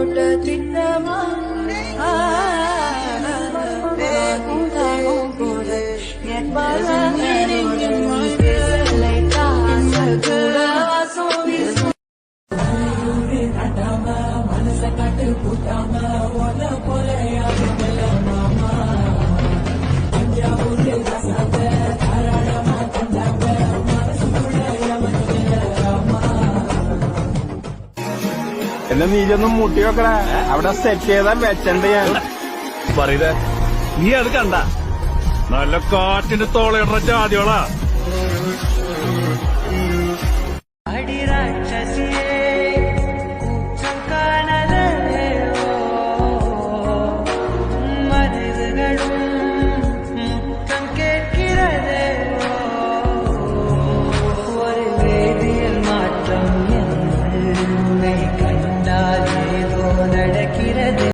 போட்ட திட்டமா மனச காட்டு கூட்டாம ஒன்ன போல എന്നെ നീയൊന്നും മുട്ടി വെക്കട അവിടെ സെറ്റ് ചെയ്താ വെച്ചണ്ട ഞാൻ പറയതേ നീ അത് കണ്ട നല്ല കാറ്റിന്റെ തോളയിടുന്ന ജാതിയോളാ